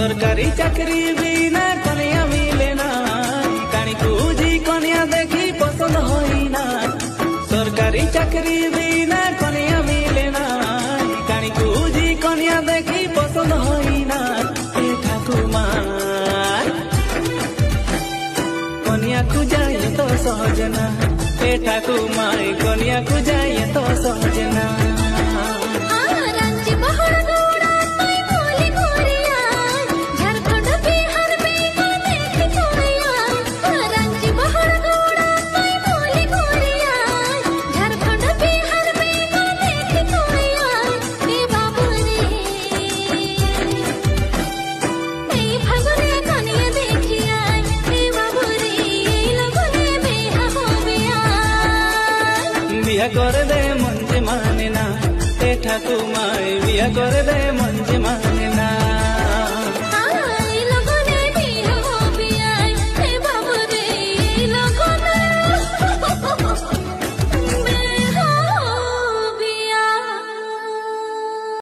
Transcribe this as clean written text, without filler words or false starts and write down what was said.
सरकारी चाकरी बिना कन्या मिले ना काणी कुजी कन्या देखी पसंद होई ना सरकारी चाकरी बिना कन्या मिले ना काणी कुजी कन्या देखी पसंद होई ना ए ठाकुमार कन्या को जाए तो सहजना ए ठाकुमार कन्या को जाए तो सहजना बिया कर दे मंजे माने ना ए ठाकुमार बिया कर दे मंजे माने।